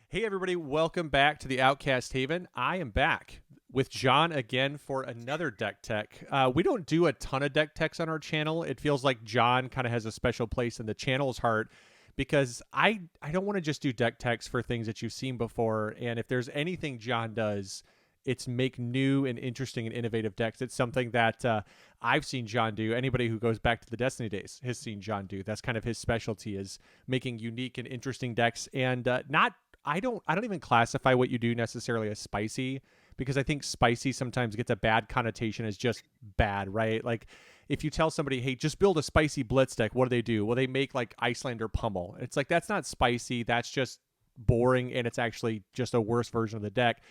Hey everybody, welcome back to the Outcast Haven. I am back with Jon again for another deck tech. We don't do a ton of deck techs on our channel. It feels like Jon kind of has a special place in the channel's heart because I don't want to just do deck techs for things that you've seen before. And if there's anything Jon does, it's make new and interesting and innovative decks. It's something that I've seen Jon do. Anybody who goes back to the Destiny days has seen Jon do. That's kind of his specialty, is making unique and interesting decks. And I don't even classify what you do necessarily as spicy, because I think spicy sometimes gets a bad connotation as just bad, right? Like if you tell somebody, hey, just build a spicy blitz deck, what do? Well, they make like Icelander Pummel. It's like, that's not spicy. That's just boring. And it's actually just a worse version of the deck.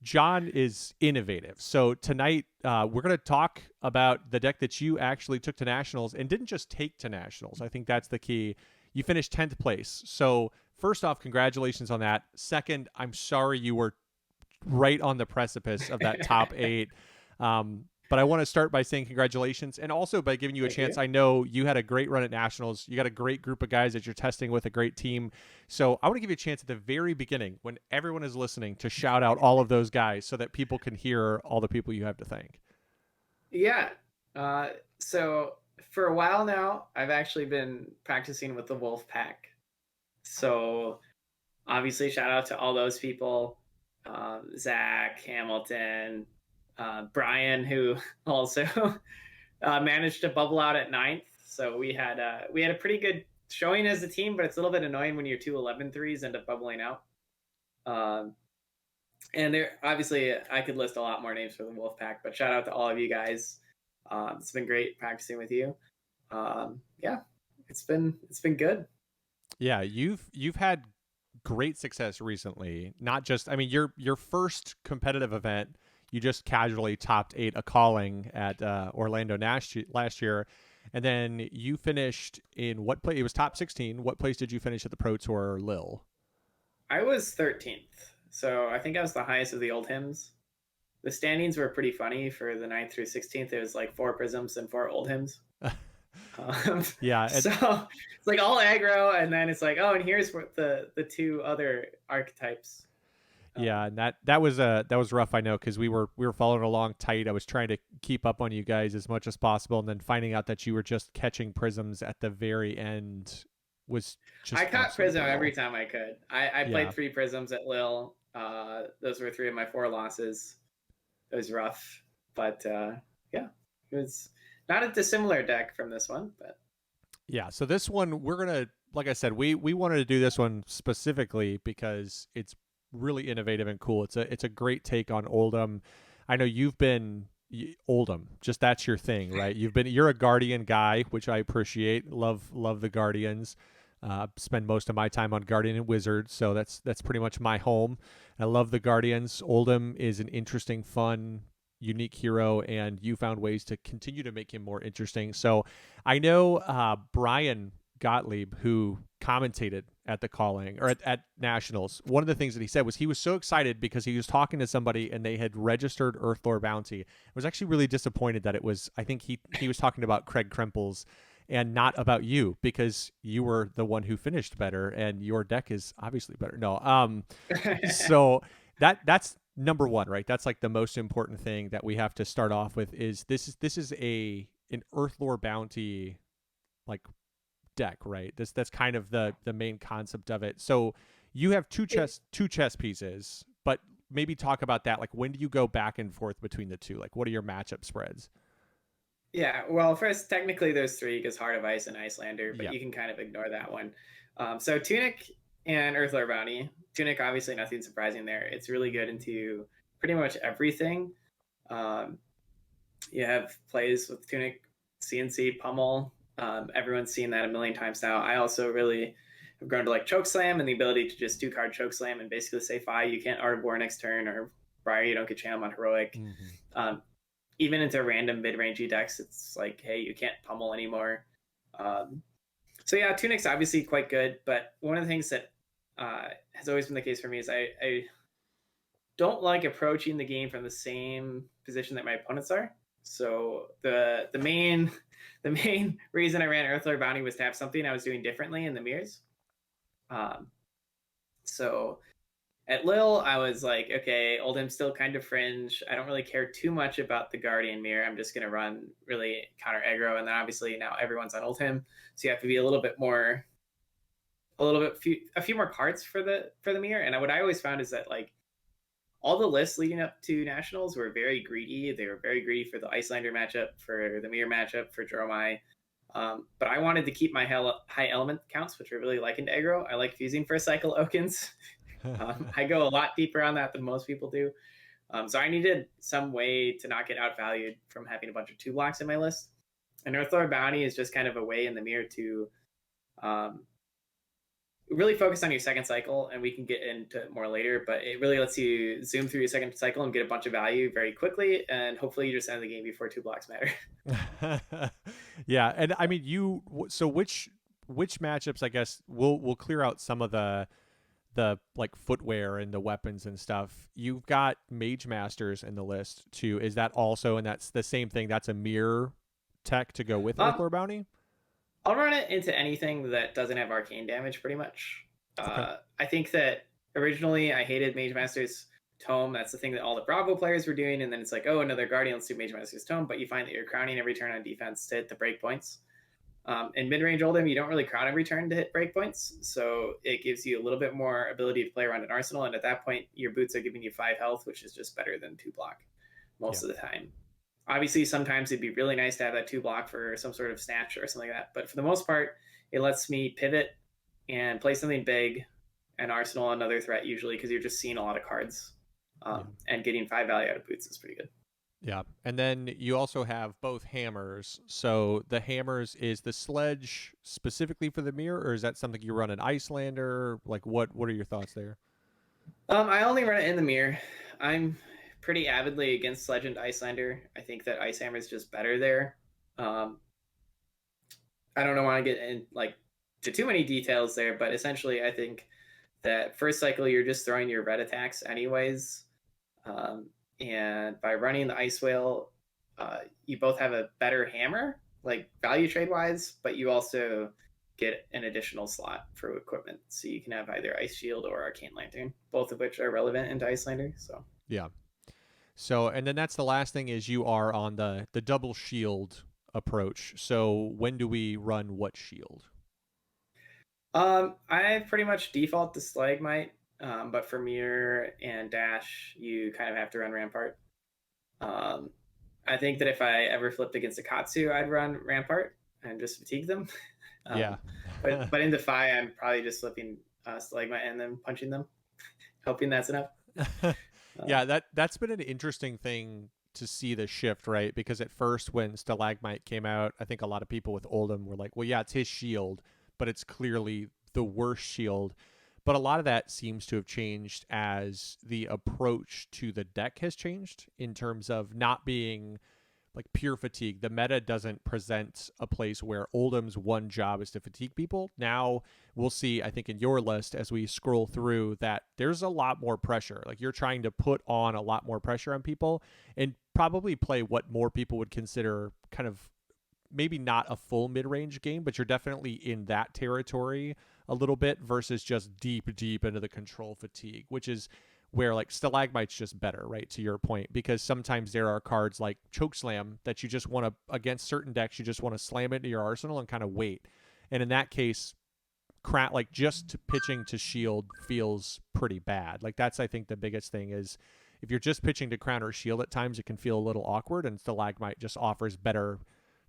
Jon is innovative. So tonight we're going to talk about the deck that you actually took to Nationals, and didn't just take to Nationals. I think that's the key. You finished 10th place. So first off, congratulations on that. Second, I'm sorry you were right on the precipice of that top 8. But I want to start by saying congratulations, and also by giving you a chance. I know you had a great run at Nationals. You got a great group of guys that you're testing with, a great team. So I want to give you a chance at the very beginning, when everyone is listening, to shout out all of those guys so that people can hear all the people you have to thank. Yeah. So for a while now, I've actually been practicing with the Wolf Pack. So obviously, shout out to all those people. Zach, Hamilton, Brian, who also managed to bubble out at 9th. So we had a pretty good showing as a team, but it's a little bit annoying when your 2 11-3s end up bubbling out. And there, obviously, I could list a lot more names for the Wolfpack, but shout out to all of you guys. It's been great practicing with you. Yeah, it's been good. Yeah, you've had great success recently. Not just, I mean, your first competitive event, you just casually topped 8 a calling at Orlando last year, and then you finished in what place? It was top 16. What place did you finish at the Pro Tour Lille? I was 13th, so I think I was the highest of the Oldhims. The standings were pretty funny for the 9th through 16th. It was like 4 Prisms and 4 Oldhims. Yeah. So it's like all aggro, and then it's like, oh, and here's what the 2 other archetypes. Yeah, and that was rough. I know, because we were following along tight. I was trying to keep up on you guys as much as possible, and then finding out that you were just catching prisms at the very end was just. I caught prism every time I could. I played 3 prisms at Lille. Those were 3 of my 4 losses. It was rough, but yeah, it was not a dissimilar deck from this one, but yeah. So this one, we're gonna, like I said, we wanted to do this one specifically because it's really innovative and cool. It's a great take on Oldhim. I know you've been Oldhim, just that's your thing, right? You're a Guardian guy, which I appreciate. Love the Guardians. Spend most of my time on Guardian and Wizard, so that's pretty much my home. I love the Guardians. Oldhim is an interesting, fun, unique hero, and you found ways to continue to make him more interesting. So I know Brian Gottlieb, who commentated at the calling, or at Nationals, one of the things that he said was he was so excited because he was talking to somebody and they had registered Earthlore Bounty. I was actually really disappointed that it was, I think he was talking about Craig Krempels and not about you, because you were the one who finished better and your deck is obviously better. No. So that's number one, right? That's like the most important thing that we have to start off with is this is an Earthlore Bounty like deck, right? That's kind of the main concept of it. So you have two chess pieces, but maybe talk about that. Like, when do you go back and forth between the two? Like, what are your matchup spreads? Yeah, well, first, technically there's 3 because Heart of Ice and Icelander, but Yeah. you can kind of ignore that one. So Tunic and Earthlore Bounty. Tunic, obviously nothing surprising there. It's really good into pretty much everything. You have plays with Tunic, CNC, Pummel. Everyone's seen that a million times now. I also really have grown to like Chokeslam and the ability to just 2-card Chokeslam and basically say, Fi, you can't Art of War next turn, or Briar, you don't get Channel on Heroic. Mm-hmm. Even into random mid-rangey decks, it's like, hey, you can't pummel anymore. So yeah, Tunic's obviously quite good, but one of the things that has always been the case for me is I don't like approaching the game from the same position that my opponents are. So the main the main reason I ran Earthlore Bounty was to have something I was doing differently in the mirrors. Um, so at Lil, I was like, okay, Oldhim's still kind of fringe. I don't really care too much about the Guardian Mirror. I'm just going to run really counter aggro. And then obviously now everyone's on Oldhim. So you have to be a little bit more, a few more cards for the mirror. And what I always found is that like all the lists leading up to Nationals were very greedy. They were very greedy for the Icelander matchup, for the mirror matchup, for Dromai. But I wanted to keep my high element counts, which I really like in aggro. I like fusing for a cycle Okins. I go a lot deeper on that than most people do. So I needed some way to not get outvalued from having a bunch of 2 blocks in my list. And Earthlore Bounty is just kind of a way in the mirror to really focus on your second cycle, and we can get into it more later, but it really lets you zoom through your second cycle and get a bunch of value very quickly, and hopefully you just end the game before 2 blocks matter. Yeah, and I mean, so which matchups, I guess, we'll clear out some of the like footwear and the weapons and stuff. You've got Mage Masters in the list too. Is that also, and that's the same thing, that's a mirror tech to go with Earthlore Bounty? I'll run it into anything that doesn't have arcane damage, pretty much. Okay. I think that originally I hated Mage Master's Tome. That's the thing that all the Bravo players were doing, and then it's like, oh, another Guardian, let's do Mage Master's Tome, but you find that you're crowning every turn on defense to hit the breakpoints. In mid-range Oldhim, you don't really crown every turn to hit breakpoints, so it gives you a little bit more ability to play around an arsenal, and at that point, your boots are giving you 5 health, which is just better than 2 block most of the time. Obviously, sometimes it'd be really nice to have that 2 block for some sort of snatch or something like that. But for the most part, it lets me pivot and play something big, and arsenal another threat usually, because you're just seeing a lot of cards. And getting 5 value out of boots is pretty good. Yeah, and then you also have both hammers. So the hammers, is the sledge specifically for the mirror, or is that something you run an Icelander? Like, what are your thoughts there? I only run it in the mirror. I'm pretty avidly against Sledge and Icelander. I think that Ice Hammer is just better there. I don't want to get in like to too many details there, but essentially I think that first cycle you're just throwing your red attacks anyways. And by running the Ice Whale, you both have a better hammer, like value trade wise, but you also get an additional slot for equipment. So you can have either Ice Shield or Arcane Lantern, both of which are relevant into Icelander. So yeah. So, and then that's the last thing, is you are on the double shield approach. So when do we run what shield? I pretty much default to Stalagmite, but for Mirror and Dash, you kind of have to run Rampart. I think that if I ever flipped against a Katsu, I'd run Rampart and just fatigue them. Yeah. but in Defy, I'm probably just flipping Stalagmite and then punching them, hoping that's enough. Yeah, that's been an interesting thing to see the shift, right? Because at first when Stalagmite came out, I think a lot of people with Oldhim were like, well, yeah, it's his shield, but it's clearly the worst shield. But a lot of that seems to have changed as the approach to the deck has changed, in terms of not being like pure fatigue. The meta doesn't present a place where Oldhim's one job is to fatigue people. Now we'll see, I think, in your list as we scroll through, that there's a lot more pressure. Like, you're trying to put on a lot more pressure on people and probably play what more people would consider kind of maybe not a full mid-range game, but you're definitely in that territory a little bit, versus just deep into the control fatigue, which is where like Stalagmite's just better, right? To your point, because sometimes there are cards like Chokeslam that you just want to, against certain decks, you just want to slam it into your arsenal and kind of wait. And in that case, like just pitching to shield feels pretty bad. Like, that's, I think, the biggest thing is if you're just pitching to crown or shield, at times it can feel a little awkward, and Stalagmite just offers better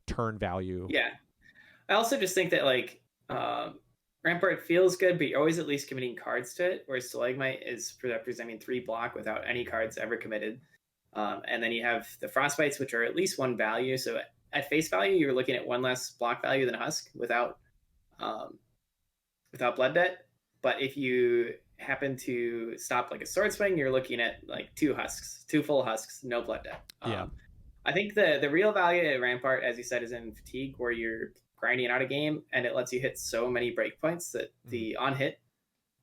turn value. Yeah. I also just think that like Rampart feels good, but you're always at least committing cards to it, whereas Stalagmite is representing 3 block without any cards ever committed. And then you have the Frostbites, which are at least 1 value. So at face value, you're looking at 1 less block value than Husk without Blood Debt. But if you happen to stop like a Sword Swing, you're looking at like 2 husks, 2 full husks, no Blood Debt. Yeah. I think the real value at Rampart, as you said, is in fatigue, where you're grinding out a game, and it lets you hit so many breakpoints that the on-hit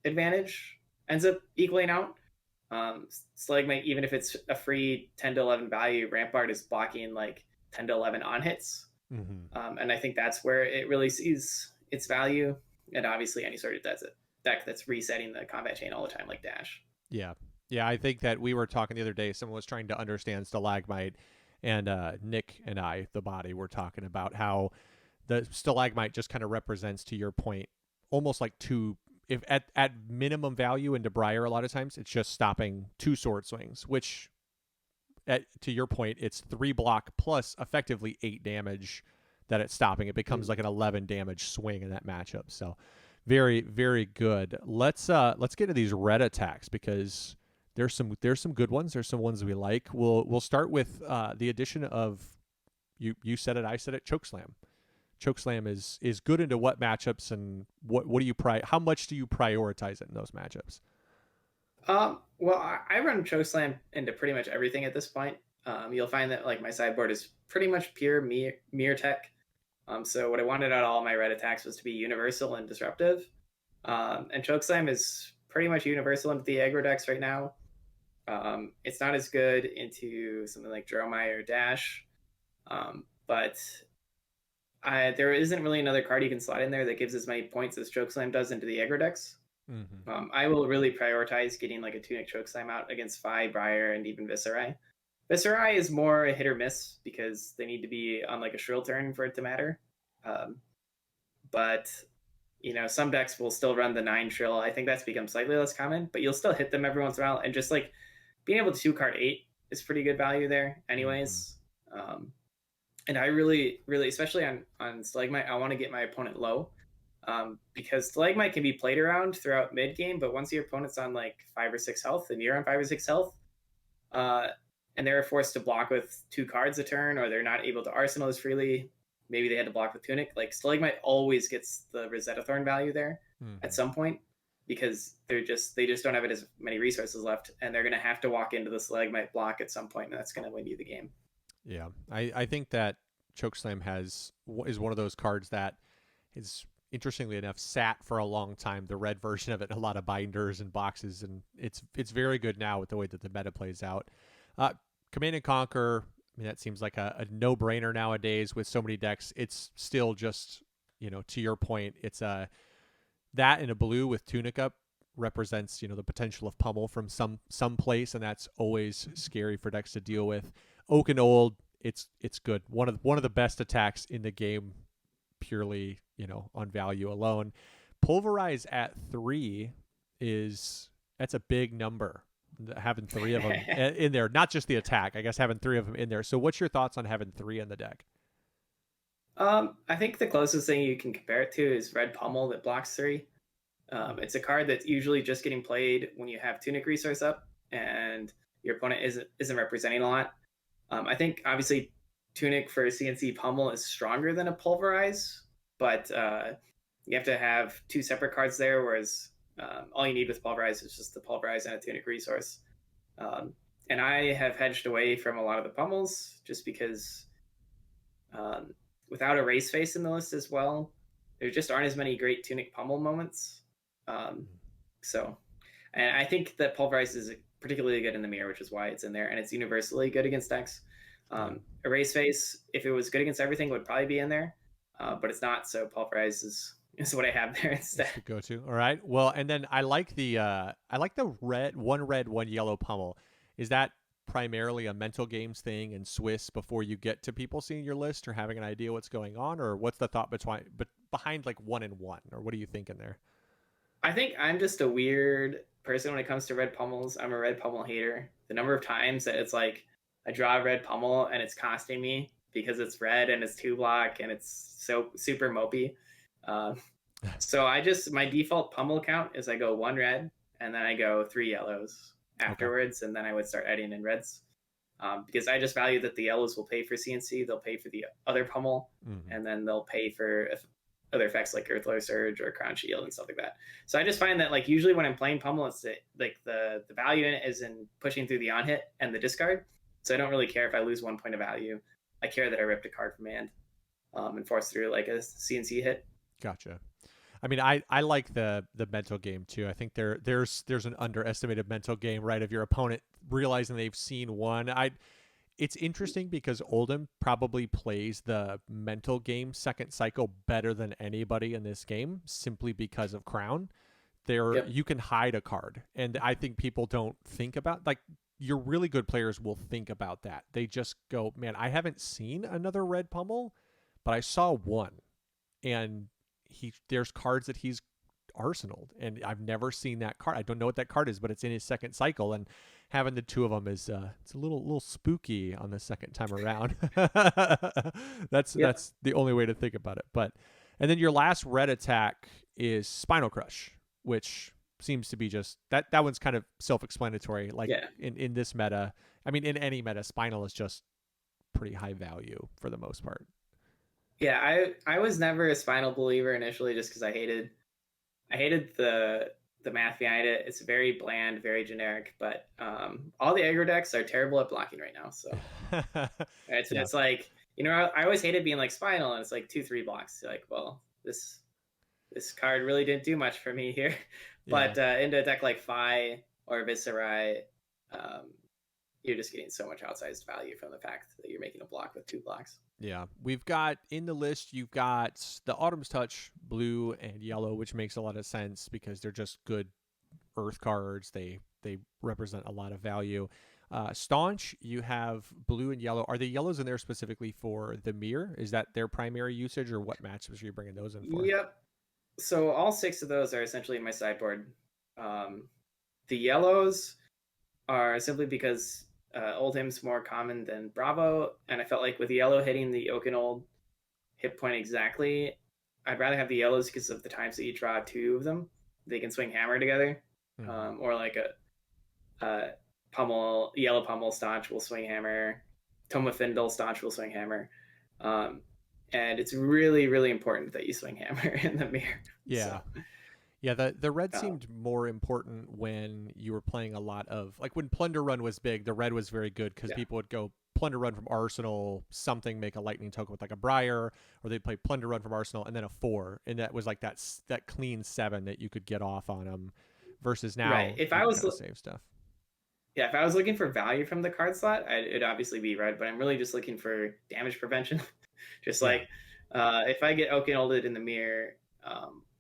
advantage ends up equaling out. Stalagmite, even if it's a free 10 to 11 value, Rampart is blocking like 10 to 11 on hits. Mm-hmm. And I think that's where it really sees its value. And obviously, any sort of deck that's resetting the combat chain all the time, like Dash. Yeah. Yeah, I think that we were talking the other day. Someone was trying to understand stalagmite, and Nick and I, the body, were talking about how the stalagmite just kind of represents, to your point, almost like two. If at minimum value into Briar, a lot of times it's just stopping two sword swings, which, to your point, it's 3 block plus effectively 8 damage that it's stopping. It becomes like an 11 damage swing in that matchup. So very, very good. Let's get into these red attacks, because there's some good ones. There's some ones we like. We'll start with the addition of, you said it, I said it, Chokeslam. Chokeslam is good into what matchups, and what do you how much do you prioritize it in those matchups? Well, I run Chokeslam into pretty much everything at this point. You'll find that like my sideboard is pretty much pure mirror tech. So what I wanted out of all my red attacks was to be universal and disruptive. And Chokeslam is pretty much universal into the aggro decks right now. It's not as good into something like Dromai or Dash, but there isn't really another card you can slot in there that gives as many points as Chokeslam does into the aggro decks. Mm-hmm. I will really prioritize getting like a Tunic Chokeslam out against Fi, Briar, and even Viscerai. Viscerai is more a hit or miss because they need to be on like a Shrill turn for it to matter. But some decks will still run the 9 Shrill. I think that's become slightly less common, but you'll still hit them every once in a while. And just like being able to 2-card 8 is pretty good value there, anyways. Mm-hmm. And I really, really, especially on Stalagmite, I want to get my opponent low. Because Stalagmite can be played around throughout mid game, but once your opponent's on like 5 or 6 health and you're on 5 or 6 health, and they're forced to block with 2 cards a turn, or they're not able to arsenal as freely, maybe they had to block with Tunic. Like Stalagmite always gets the Rosetta Thorn value there at some point, because they just don't have it as many resources left, and they're gonna have to walk into the Stalagmite block at some point, and that's gonna win you the game. Yeah, I think that Chokeslam is one of those cards that is, interestingly enough, sat for a long time. The red version of it, a lot of binders and boxes, and it's very good now with the way that the meta plays out. Command and Conquer, I mean, that seems like a no-brainer nowadays with so many decks. It's still just, to your point, it's that in a blue with Tunic up represents, the potential of pummel from some place, and that's always scary for decks to deal with. Oak and Old, it's good. One of the best attacks in the game, purely, on value alone. Pulverize at 3 that's a big number. Having 3 of them in there, not just the attack, I guess having 3 of them in there. So what's your thoughts on having 3 in the deck? I think the closest thing you can compare it to is Red Pummel that blocks 3. It's a card that's usually just getting played when you have Tunic resource up and your opponent isn't representing a lot. I think obviously Tunic for CNC Pummel is stronger than a Pulverize, but you have to have 2 separate cards there, whereas all you need with Pulverize is just the Pulverize and a Tunic resource. And I have hedged away from a lot of the Pummels just because without a Race Face in the list as well, there just aren't as many great Tunic Pummel moments. And I think that Pulverize is particularly good in the mirror, which is why it's in there, and it's universally good against decks. A Race Face, if it was good against everything, would probably be in there, but it's not. So Pulverize is what I have there instead. Go to. All right. Well, and then I like the red, one yellow pummel. Is that primarily a mental games thing and Swiss before you get to people seeing your list or having an idea what's going on, or what's the thought behind like 1 and 1, or what are you thinking there? I think I'm just a weird person when it comes to red pummels. I'm a red pummel hater. The number of times that it's like I draw a red pummel and it's costing me because it's red and it's 2 block and it's so super mopey. So my default pummel count is I go 1 red and then I go 3 yellows afterwards, and then I would start adding in reds. Because I just value that the yellows will pay for CNC, they'll pay for the other pummel, and then they'll pay for other effects like Earthlore Surge or Crown Shield and stuff like that. So I just find that like usually when I'm playing pummel, it's like the value in it is in pushing through the on hit and the discard. So I don't really care if I lose 1 point of value. I care that I ripped a card from hand and forced through like a CNC hit. Gotcha. I mean, I like the mental game too. I think there's an underestimated mental game, right? Of your opponent realizing they've seen one. It's interesting because Oldhim probably plays the mental game second cycle better than anybody in this game, simply because of Crown. There, Yep. you can hide a card, and I think people don't think about, like, your really good players will think about that. They just go, man, I haven't seen another red pummel, but I saw one, and there's cards that he's arsenaled, and I've never seen that card. I don't know what that card is, but it's in his second cycle, and having the two of them is it's a little spooky on the second time around. Yep. That's the only way to think about it. But and then your last red attack is Spinal Crush, which seems to be just that one's kind of self-explanatory. Like Yeah. in this meta, I mean, in any meta, Spinal is just pretty high value for the most part. Yeah, I was never a Spinal believer initially, just because I hated the math behind it. It's very bland, very generic. But all the aggro decks are terrible at blocking right now. So Yeah, it's like, I always hated being like Spinal, and it's like 2-3 blocks. You're like, well, this card really didn't do much for me here. yeah. But into a deck like Phi or Viscerai, um, you're just getting so much outsized value from the fact that you're making a block with 2 blocks. Yeah, we've got in the list, you've got the Autumn's Touch, blue and yellow, which makes a lot of sense because they're just good earth cards. They represent a lot of value. Staunch, you have blue and yellow. Are the yellows in there specifically for the mirror? Is that their primary usage, or what matchups are you bringing those in for? Yep. So all 6 of those are essentially in my sideboard. The yellows are simply because Oldhim's more common than Bravo, and I felt like with yellow hitting the Oakenold hit point exactly, I'd rather have the yellows because of the times that you draw 2 of them. They can swing hammer together, Mm-hmm. or like a yellow pummel staunch will swing hammer, Toma Findle staunch will swing hammer, and it's really really important that you swing hammer in the mirror. Yeah. So Yeah, the red um, seemed more important when you were playing a lot of, like, when Plunder Run was big, the red was very good because yeah, people would go Plunder Run from Arsenal, something, make a lightning token with like a Briar, or they'd play Plunder Run from Arsenal and then a 4, and that was like that clean 7 that you could get off on them. Versus right. now you can kind of save stuff. If I was looking for value from the card slot, it'd obviously be red, but I'm really just looking for damage prevention. Just Yeah, like if I get Oakenolded in the mirror,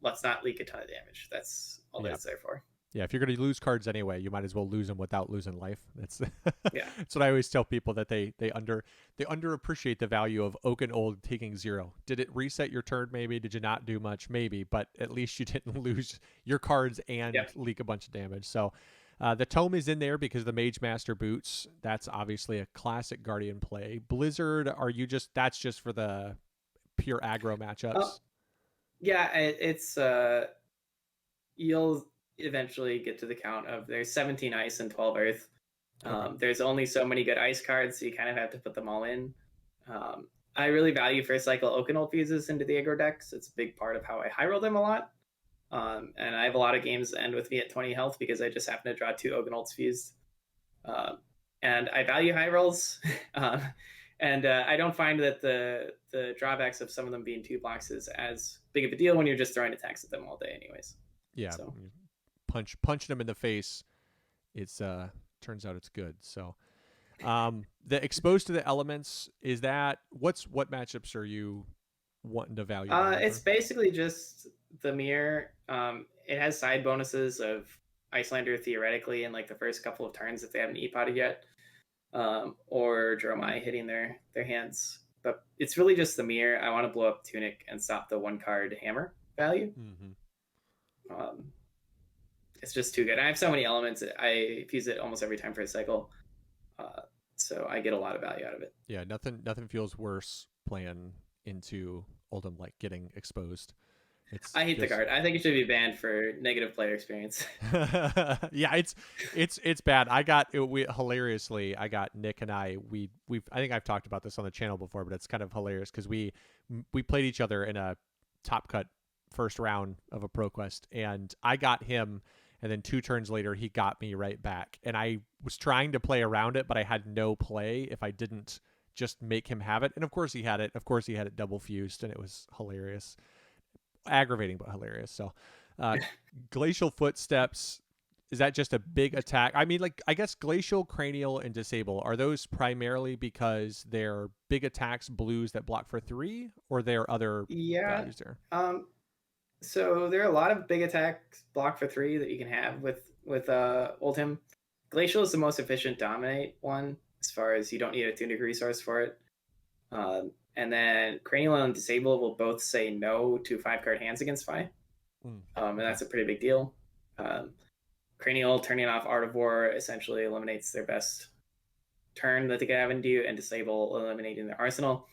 let's not leak a ton of damage. That's all yeah. that's there for. Yeah, if you're going to lose cards anyway, you might as well lose them without losing life. That's Yeah. that's what I always tell people, that they underappreciate the value of Oakenold taking 0. Did it reset your turn? Maybe. Did you not do much? Maybe. But at least you didn't lose your cards and Yeah. leak a bunch of damage. So the Tome is in there because the Mage Master boots. That's obviously a classic Guardian play. Blizzard, that's just for the pure aggro Oh, matchups? yeah. It's you'll eventually get to the count of there's 17 ice and 12 earth. Okay. There's only so many good ice cards, so you kind of have to put them all in. I really value first cycle Oakenold fuses into the aggro decks. It's a big part of how I high roll them a lot. And I have a lot of games that end with me at 20 health because I just happen to draw 2 Oakenolds fused. And I value high rolls. um, and I don't find that the drawbacks of some of them being 2 blocks is as big of a deal when you're just throwing attacks at them all day, anyways. Yeah. So Punching them in the face, it's turns out it's good. So the exposed to the elements, is that what matchups are you wanting to value that it's over? basically just the mirror. It has side bonuses of Icelander theoretically in like the first couple of turns if they haven't e-potted yet, or Dromai hitting their hands. But it's really just the mirror. I want to blow up Tunic and stop the 1 card hammer value. Mm-hmm. Um, it's just too good. I have so many elements. I fuse it almost every time for a cycle, uh, so I get a lot of value out of it. Yeah, nothing feels worse playing into Oldhim like getting exposed. It's I hate the just card. I think it should be banned for negative player experience. yeah, it's bad. I got it, hilariously. I got Nick and we've I think I've talked about this on the channel before, but it's kind of hilarious because we played each other in a top cut first round of a Pro Quest, and I got him, and then 2 turns later he got me right back, and I was trying to play around it, but I had no play if I didn't just make him have it, and of course he had it. Of course he had it double fused, and it was hilarious. aggravating but hilarious. So, Glacial Footsteps, is that just a big attack? I mean, like, I guess Glacial, Cranial, and Disable, are those primarily because they're big attacks, blues that block for 3, or there are other Yeah. values there? So there are a lot of big attacks block for 3 that you can have with Oldhim. Glacial is the most efficient dominate one, as far as you don't need a tunic resource for it. And then Cranial and Disable will both say no to 5-card hands against Fi. And that's a pretty big deal. Cranial turning off Art of War essentially eliminates their best turn that they can have into you, and Disable eliminating their arsenal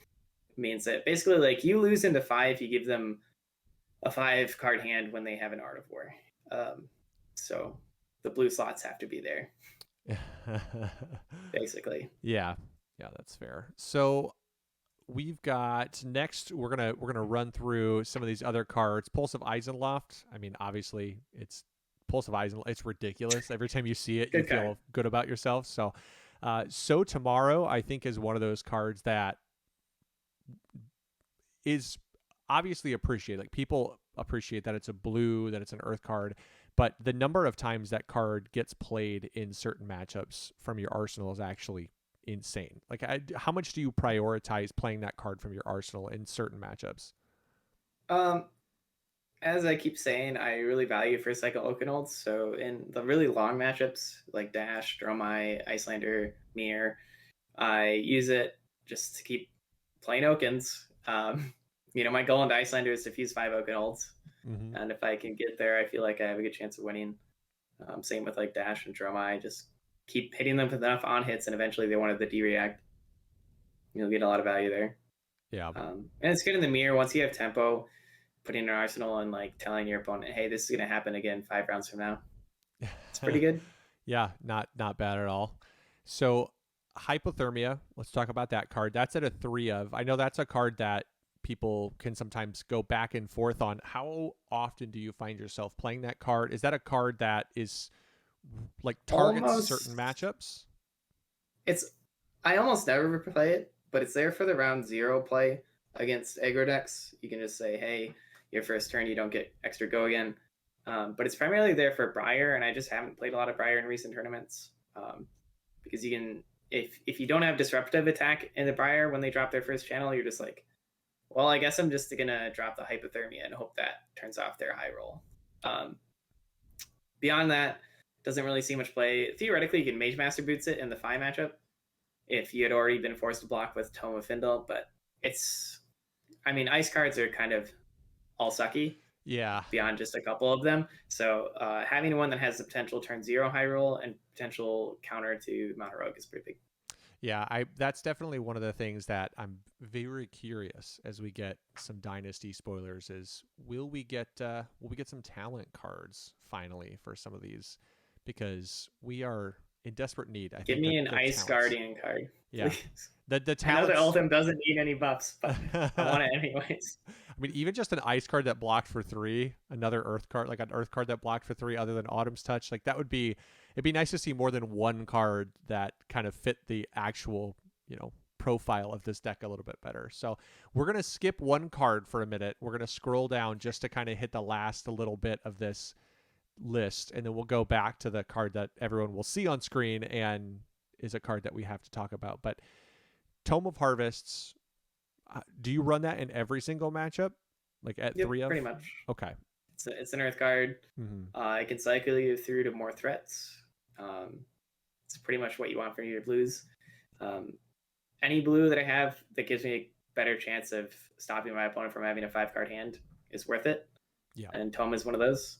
means that basically, like, you lose into 5, you give them a 5-card hand when they have an Art of War. So the blue slots have to be there. Basically. Yeah, that's fair. So we've got next. We're gonna run through some of these other cards. Pulse of Eisenloft. I mean, obviously, it's Pulse of Eisenloft. It's ridiculous. Every time you see it, you feel good about yourself. So, So Tomorrow, I think, is one of those cards that is obviously appreciated. Like, people appreciate that it's a blue, that it's an earth card, but the number of times that card gets played in certain matchups from your arsenal is actually insane. Like, how much do you prioritize playing that card from your arsenal in certain matchups? As I keep saying, I really value first cycle Oakenolds. So in the really long matchups like Dash, Dromai, Icelander, Mir, I use it just to keep playing Okens. My goal into Icelander is to fuse 5 Oakenolds. Mm-hmm. And if I can get there, I feel like I have a good chance of winning. Same with like Dash and Dromai. Just keep hitting them with enough on hits, and eventually they wanted the D-React. You'll get a lot of value there. Yeah. And it's good in the Mirror. Once you have tempo, putting an arsenal and like telling your opponent, hey, this is going to happen again 5 rounds from now. It's pretty good. Yeah, not bad at all. So Hypothermia, let's talk about that card. That's at a 3 of. I know that's a card that people can sometimes go back and forth on. How often do you find yourself playing that card? Is that a card that is like targets certain matchups? I almost never play it, but it's there for the round 0 play against aggro decks. You can just say, hey, your first turn, you don't get extra go again. But it's primarily there for Briar, and I just haven't played a lot of Briar in recent tournaments. Because you can, if you don't have disruptive attack in the Briar when they drop their first channel, you're just like, well, I guess I'm just going to drop the Hypothermia and hope that turns off their high roll. Beyond that, doesn't really see much play. Theoretically, you can Mage Master Boots it in the Fi matchup if you had already been forced to block with Tome of Findle, but ice cards are kind of all sucky. Yeah. Beyond just a couple of them. So having one that has the potential turn 0 high roll and potential counter to Mount Heroic is pretty big. Yeah, that's definitely one of the things that I'm very curious as we get some Dynasty spoilers is will we get some talent cards finally for some of these, because we are in desperate need. Give me an Ice Guardian card. Yeah. Please. The talents... I know that Oldhim doesn't need any buffs, but I want it anyways. I mean, even just an ice card that blocked for 3, another earth card, like an earth card that blocked for 3 other than Autumn's Touch, like it'd be nice to see more than one card that kind of fit the actual, profile of this deck a little bit better. So we're going to skip one card for a minute. We're going to scroll down just to kind of hit the last little bit of this list, and then we'll go back to the card that everyone will see on screen and is a card that we have to talk about. But Tome of Harvests, do you run that in every single matchup, like at 3 of? Pretty much. Okay. It's an earth card. Mm-hmm. It can cycle you through to more threats. It's pretty much what you want from your blues. Any blue that I have that gives me a better chance of stopping my opponent from having a 5-card hand is worth it. Yeah. And Tome is one of those.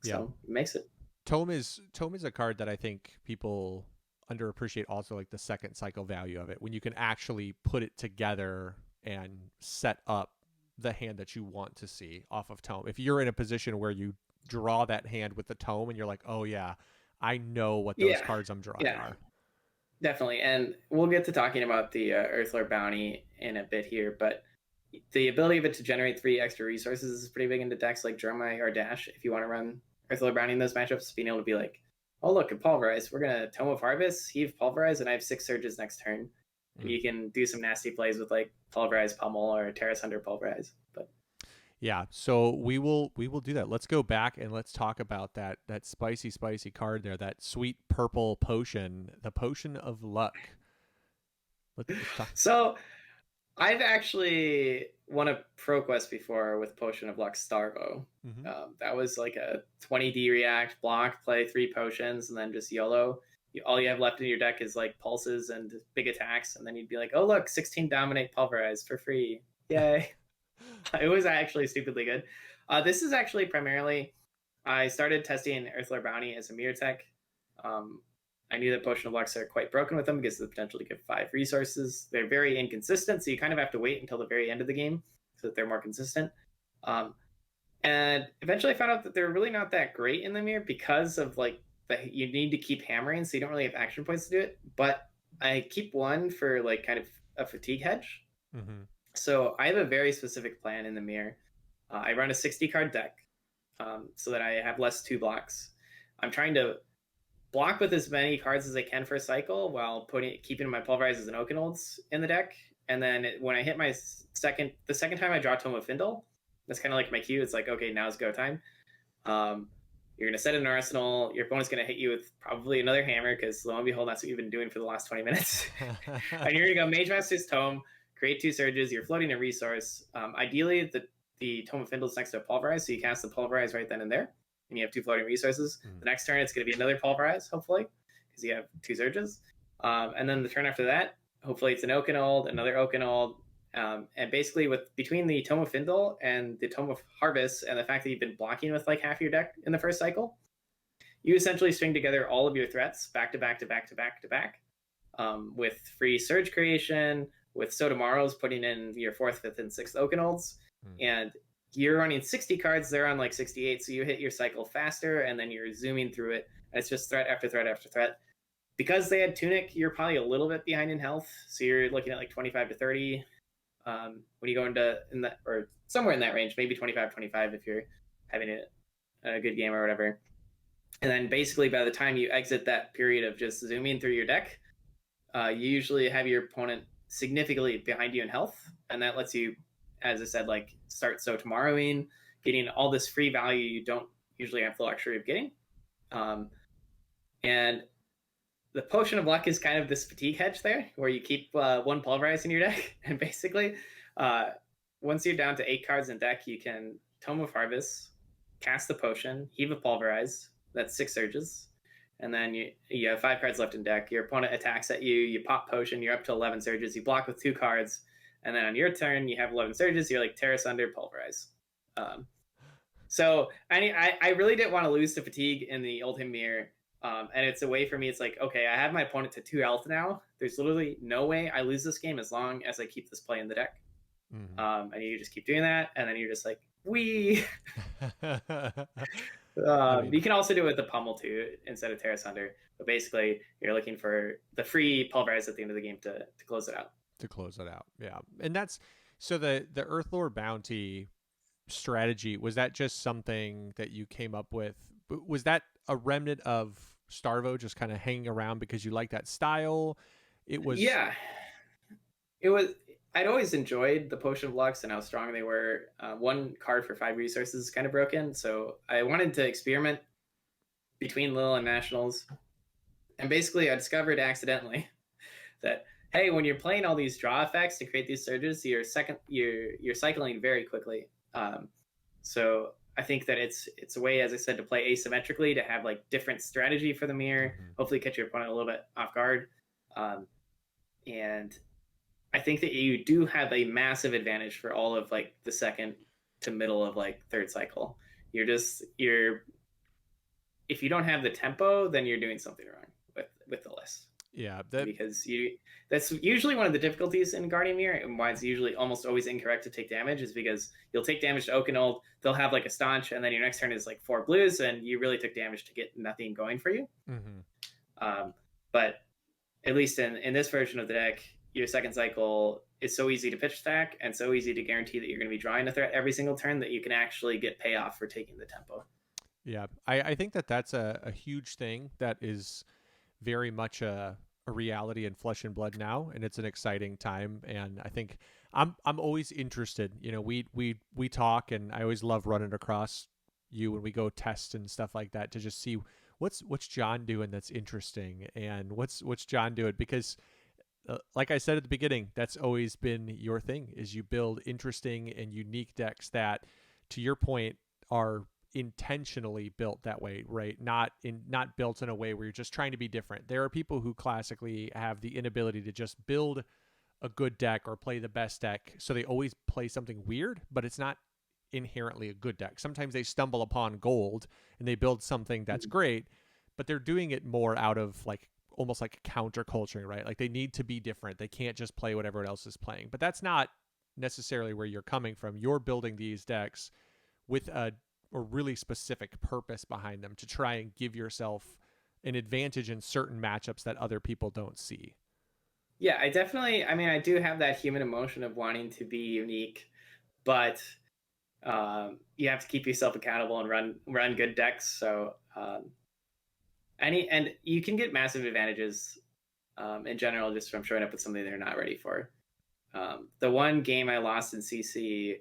So it makes it. Tome is a card that I think people underappreciate also, like the second cycle value of it, when you can actually put it together and set up the hand that you want to see off of Tome. If you're in a position where you draw that hand with the Tome and you're like, oh yeah, I know what those cards I'm drawing are. Definitely. And we'll get to talking about the Earthlore bounty in a bit here, but the ability of it to generate 3 extra resources is pretty big into decks like Dromai or Dash. If you want to run Earthlore bounty in those matchups, being able to be like, oh, look, at Pulverize, we're going to Tome of Harvest, heave Pulverize, and I have 6 Surges next turn. And you can do some nasty plays with like Pulverize Pummel or Terrace Hunter Pulverize. But Yeah, so we will do that. Let's go back and let's talk about that spicy card there, that sweet purple potion, the potion of luck. Let's talk. So I've actually won a pro quest before with Potion of Luck Starvo. Hmm. That was like a 20D react, block, play 3 potions, and then just YOLO. All you have left in your deck is like pulses and big attacks, and then you'd be like, oh look, 16 dominate pulverize for free. Yay. It was actually stupidly good. This is actually primarily, I started testing Earthlore Bounty as a mirror tech. Um, I knew that Potion of Lux are quite broken with them because of the potential to give 5 resources. They're very inconsistent, so you kind of have to wait until the very end of the game so that they're more consistent. Um, and eventually I found out that they're really not that great in the mirror because of like you need to keep hammering, so you don't really have action points to do it. But I keep one for like kind of a fatigue hedge. Hmm. So I have a very specific plan in the mirror. I run a 60 card deck so that I have less 2 blocks. I'm trying to block with as many cards as I can for a cycle while keeping my pulverizes and Oakenolds in the deck. And then when I hit the second time I draw Tome of Findle, that's kind of like my cue. It's like, okay, now's go time. You're going to set an arsenal. Your opponent's going to hit you with probably another hammer because lo and behold, that's what you've been doing for the last 20 minutes. And you're going to go Mage Master's Tome, create 2 surges. You're floating a resource. Ideally, the Tome of Findle is next to a Pulverize, so you cast the Pulverize right then and there, and you have 2 floating resources. The next turn, it's going to be another Pulverize, hopefully, because you have 2 surges. And then the turn after that, hopefully it's an Oakenold, another Oakenold. And basically, between the Tome of Findle and the Tome of Harvest, and the fact that you've been blocking with like half your deck in the first cycle, you essentially string together all of your threats back to back to back to back to back, with free Surge creation, with Sotomorrow's putting in your 4th, 5th, and 6th Oakenolds, and you're running 60 cards. They're on like 68, so you hit your cycle faster, and then you're zooming through it. And it's just threat after threat after threat. Because they had Tunic, you're probably a little bit behind in health, so you're looking at like 25 to 30. When you go in that, or somewhere in that range, maybe 25 if you're having a good game or whatever. And then basically by the time you exit that period of just zooming through your deck, you usually have your opponent significantly behind you in health, and that lets you, as I said, like start tomorrowing, getting all this free value you don't usually have the luxury of getting. And the Potion of Luck is kind of this fatigue hedge there, where you keep 1 Pulverize in your deck, and basically, once you're down to 8 cards in deck, you can Tome of Harvest, cast the potion, heave a Pulverize, that's 6 surges, and then you have 5 cards left in deck. Your opponent attacks at you, you pop potion, you're up to 11 surges, you block with 2 cards, and then on your turn, you have 11 surges, you're like Terrace Under, Pulverize. So I really didn't want to lose to fatigue in the Oldhim mirror. And it's a way for me, it's like, okay, I have my opponent to 2 health now. There's literally no way I lose this game as long as I keep this play in the deck. And you just keep doing that, and then you're just like, wee. You can also do it with the Pummel too, instead of Terrace Under. But basically, you're looking for the free Pulverize at the end of the game to close it out. To close it out, yeah. And that's, so the Earthlore Bounty strategy, was that just something that you came up with? Was that a remnant of Starvo, just kind of hanging around because you like that style? It was, yeah, it was. I'd always enjoyed the Potion of Lux and how strong they were. 1 card for 5 resources is kind of broken, so I wanted to experiment between Lil and Nationals. And basically, I discovered accidentally that, hey, when you're playing all these draw effects to create these surges, you're cycling very quickly. So I think that it's a way, as I said, to play asymmetrically, to have like different strategy for the mirror, hopefully catch your opponent a little bit off guard. And I think that you do have a massive advantage for all of like the second to middle of like 3rd cycle. If you don't have the tempo, then you're doing something wrong with the list. Yeah, because that's usually one of the difficulties in Guardian Mirror, and why it's usually almost always incorrect to take damage, is because you'll take damage to Oakenold, they'll have like a staunch, and then your next turn is like 4 blues, and you really took damage to get nothing going for you. But at least in this version of the deck, your second cycle is so easy to pitch stack and so easy to guarantee that you're going to be drawing a threat every single turn that you can actually get payoff for taking the tempo. Yeah, I think that's a huge thing that is very much a reality in Flesh and Blood now, and it's an exciting time. And I think I'm always interested. You know, we talk, and I always love running across you when we go test and stuff like that to just see what's Jon doing that's interesting, and what's Jon doing, because like I said at the beginning, that's always been your thing, is you build interesting and unique decks that, to your point, are intentionally built that way, right? Not built in a way where you're just trying to be different. There are people who classically have the inability to just build a good deck or play the best deck, so they always play something weird, but it's not inherently a good deck. Sometimes they stumble upon gold and they build something that's great, but they're doing it more out of like almost like counterculturing, right? Like they need to be different. They can't just play what everyone else is playing. But that's not necessarily where you're coming from. You're building these decks with a really specific purpose behind them to try and give yourself an advantage in certain matchups that other people don't see. Yeah, I mean, I do have that human emotion of wanting to be unique, but you have to keep yourself accountable and run good decks. So and you can get massive advantages in general just from showing up with something they're not ready for. The one game I lost in CC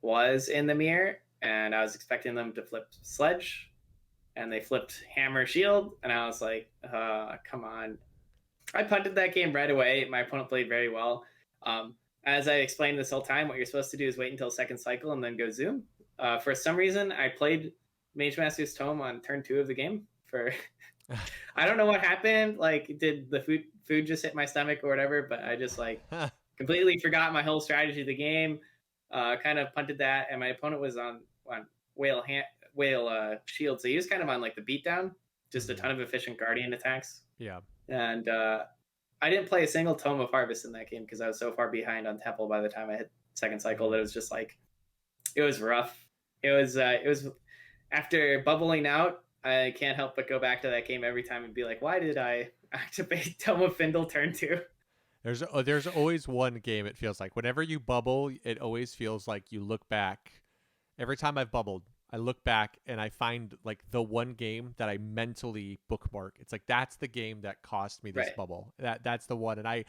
was in the mirror, and I was expecting them to flip Sledge, and they flipped Hammer Shield, and I was like, come on. I punted that game right away. My opponent played very well. As I explained this whole time, what you're supposed to do is wait until second cycle and then go zoom. For some reason, I played Mage Master's Tome on turn 2 of the game. For I don't know what happened. Like, did the food just hit my stomach or whatever? But I just like completely forgot my whole strategy of the game. Kind of punted that, and my opponent was on whale shield, so he was kind of on like the beatdown, just a ton of efficient guardian attacks. Yeah. And I didn't play a single Tome of Harvest in that game because I was so far behind on Temple by the time I hit second cycle that it was just like, it was rough. It was after bubbling out, I can't help but go back to that game every time and be like, why did I activate Tome of Findle turn 2? There's always one game, it feels like. Whenever you bubble, it always feels like you look back. Every time I've bubbled, I look back and I find like the one game that I mentally bookmark. It's like, that's the game that cost me this bubble. That's the one. And I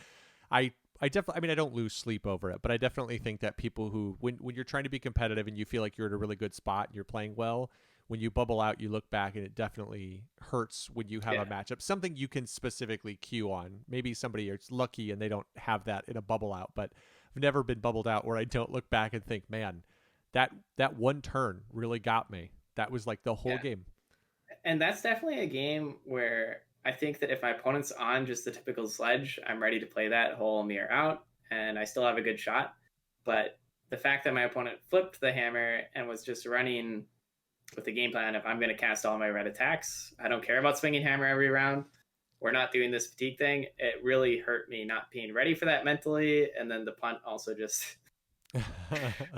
definitely, I mean, I don't lose sleep over it, but I definitely think that people who, when you're trying to be competitive and you feel like you're in a really good spot and you're playing well, when you bubble out, you look back and it definitely hurts when you have a matchup, something you can specifically cue on. Maybe somebody is lucky and they don't have that in a bubble out, but I've never been bubbled out where I don't look back and think, man, that one turn really got me. That was like the whole game. And that's definitely a game where I think that if my opponent's on just the typical Sledge, I'm ready to play that whole mirror out, and I still have a good shot. But the fact that my opponent flipped the hammer and was just running with the game plan, if I'm going to cast all my red attacks, I don't care about swinging hammer every round. We're not doing this fatigue thing. It really hurt me not being ready for that mentally, and then the punt also just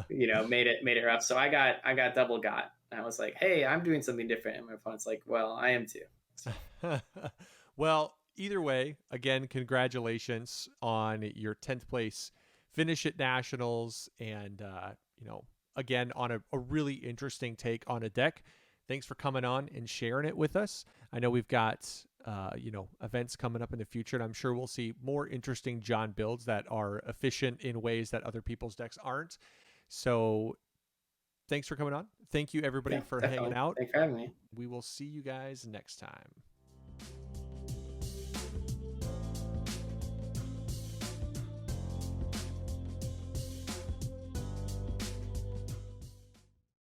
made it rough. So I got double got. I was like, hey, I'm doing something different. And my opponent's like, well, I am too. So. Well, either way, again, congratulations on your 10th place finish at Nationals. And, again, on a really interesting take on a deck. Thanks for coming on and sharing it with us. I know we've got, events coming up in the future, and I'm sure we'll see more interesting Jon builds that are efficient in ways that other people's decks aren't. So thanks for coming on. Thank you, everybody, for hanging out. Thanks for having me. We will see you guys next time.